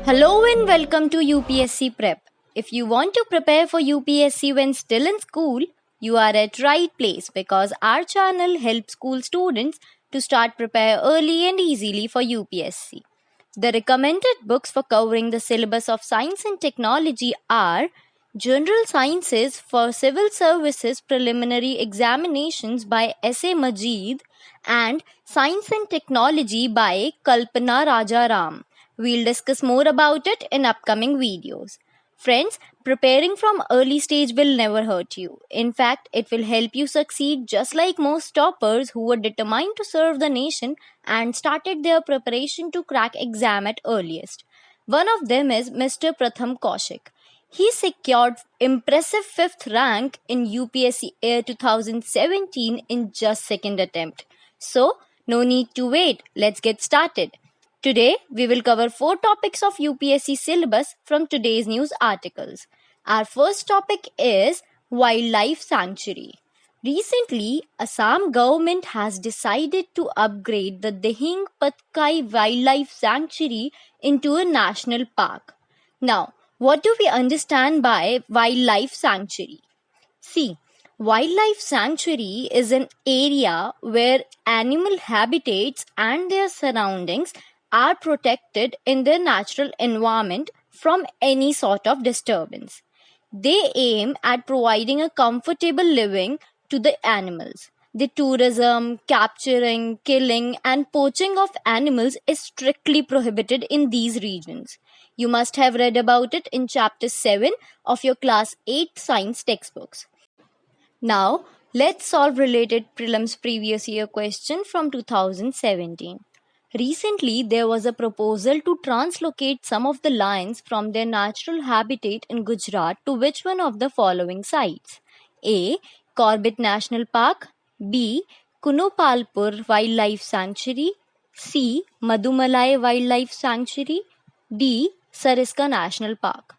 Hello and welcome to UPSC Prep. If you want to prepare for UPSC when still in school, you are at right place because our channel helps school students to start prepare early and easily for UPSC. The recommended books for covering the syllabus of Science and Technology are General Sciences for Civil Services Preliminary Examinations by S.A. Majid and Science and Technology by Kalpana Rajaram. We'll discuss more about it in upcoming videos. Friends, preparing from early stage will never hurt you. In fact, it will help you succeed just like most toppers who were determined to serve the nation and started their preparation to crack exam at earliest. One of them is Mr. Pratham Kaushik. He secured impressive 5th rank in UPSC Air 2017 in just second attempt. So, no need to wait. Let's get started. Today, we will cover 4 topics of UPSC syllabus from today's news articles. Our first topic is Wildlife Sanctuary. Recently, Assam government has decided to upgrade the Dehing Patkai Wildlife Sanctuary into a national park. Now, what do we understand by wildlife sanctuary? See, wildlife sanctuary is an area where animal habitats and their surroundings are protected in their natural environment from any sort of disturbance. They aim at providing a comfortable living to the animals. The tourism, capturing, killing, and poaching of animals is strictly prohibited in these regions. You must have read about it in chapter 7 of your class 8 science textbooks. Now, let's solve related prelims previous year question from 2017. Recently, there was a proposal to translocate some of the lions from their natural habitat in Gujarat to which one of the following sites? A. Corbett National Park, B. Kunopalpur Wildlife Sanctuary, C. Madumalai Wildlife Sanctuary, D. Sariska National Park.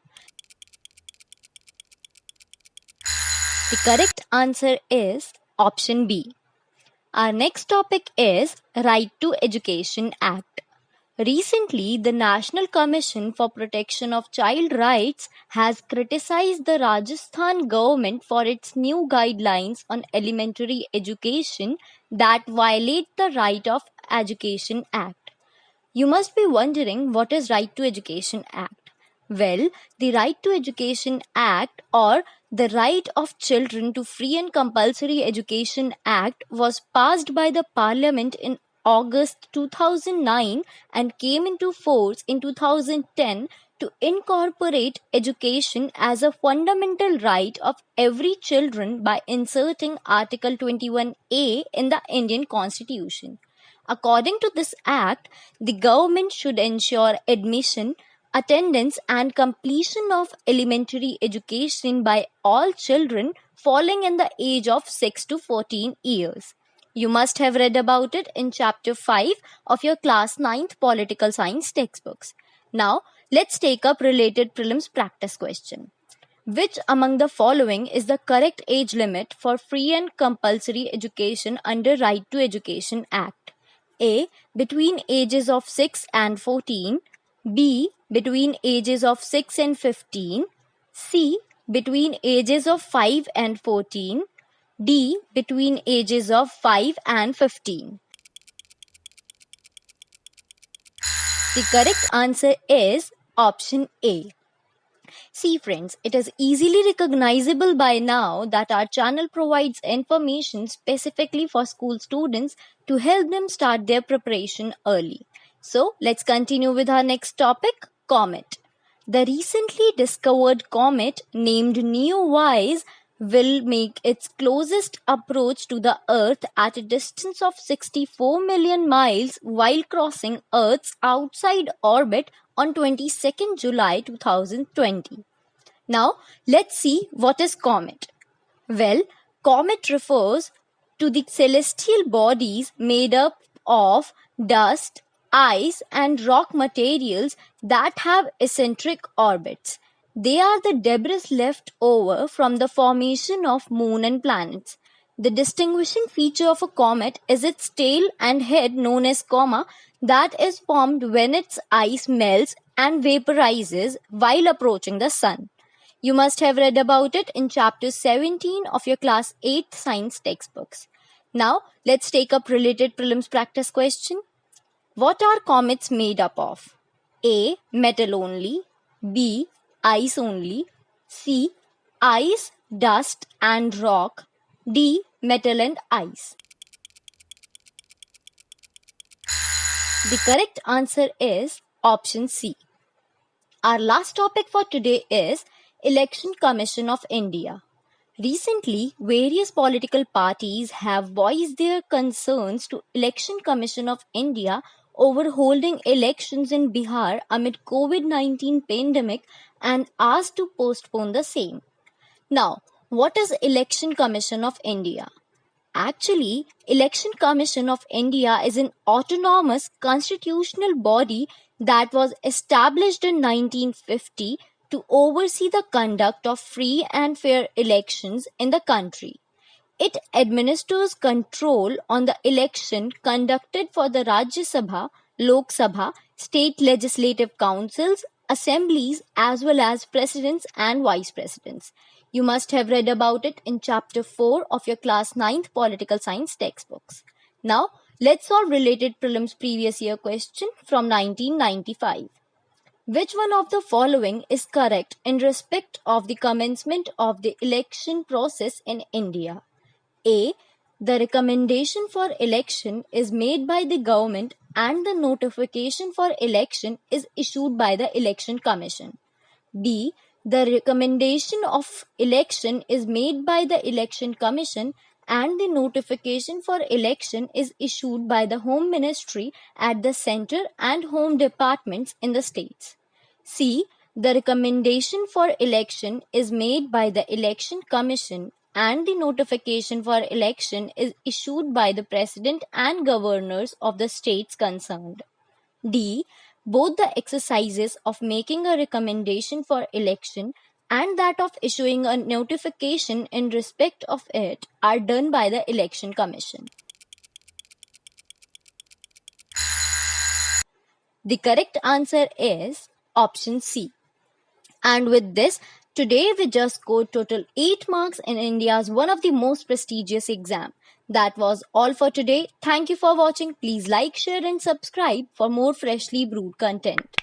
The correct answer is option B. Our next topic is Right to Education Act. Recently, the National Commission for Protection of Child Rights has criticized the Rajasthan government for its new guidelines on elementary education that violate the Right of Education Act. You must be wondering what is Right to Education Act. Well, the Right to Education Act or the Right of Children to Free and Compulsory Education Act was passed by the Parliament in August 2009 and came into force in 2010 to incorporate education as a fundamental right of every children by inserting Article 21A in the Indian Constitution. According to this act, the government should ensure admission, attendance and completion of elementary education by all children falling in the age of 6 to 14 years. You must have read about it in chapter 5 of your class 9th political science textbooks. Now, let's take up related prelims practice question. Which among the following is the correct age limit for free and compulsory education under Right to Education Act? A. Between ages of 6 and 14. B. Between ages of 6 and 15. C. Between ages of 5 and 14. D. Between ages of 5 and 15. The correct answer is option A. See friends, it is easily recognizable by now that our channel provides information specifically for school students to help them start their preparation early. So let's continue with our next topic, Comet. The recently discovered comet named Neowise will make its closest approach to the Earth at a distance of 64 million miles while crossing Earth's outside orbit on 22nd July 2020. Now, let's see what is comet. Well, comet refers to the celestial bodies made up of dust, ice and rock materials that have eccentric orbits. They are the debris left over from the formation of moon and planets. The distinguishing feature of a comet is its tail and head known as coma that is formed when its ice melts and vaporizes while approaching the sun. You must have read about it in chapter 17 of your class 8 science textbooks. Now, let's take up related prelims practice question. What are comets made up of? A. Metal only. B. Ice only. C. Ice, dust and rock. D. Metal and ice. The correct answer is option C. Our last topic for today is Election Commission of India. Recently, various political parties have voiced their concerns to Election Commission of India over holding elections in Bihar amid COVID-19 pandemic and asked to postpone the same. Now, what is Election Commission of India? Actually, Election Commission of India is an autonomous constitutional body that was established in 1950 to oversee the conduct of free and fair elections in the country. It administers control on the election conducted for the Rajya Sabha, Lok Sabha, state legislative councils, assemblies, as well as presidents and vice presidents. You must have read about it in chapter 4 of your class 9th political science textbooks. Now, let's solve related prelims previous year question from 1995. Which one of the following is correct in respect of the commencement of the election process in India? A. The recommendation for election is made by the government and the notification for election is issued by the Election Commission. B. The recommendation of election is made by the Election Commission and the notification for election is issued by the Home Ministry at the center and Home Departments in the states. C. The recommendation for election is made by the Election Commission and the notification for election is issued by the President and Governors of the states concerned. D. Both the exercises of making a recommendation for election and that of issuing a notification in respect of it are done by the Election Commission. The correct answer is option C. And with this, today we just scored total 8 marks in India's one of the most prestigious exam. That was all for today. Thank you for watching. Please like, share and subscribe for more freshly brewed content.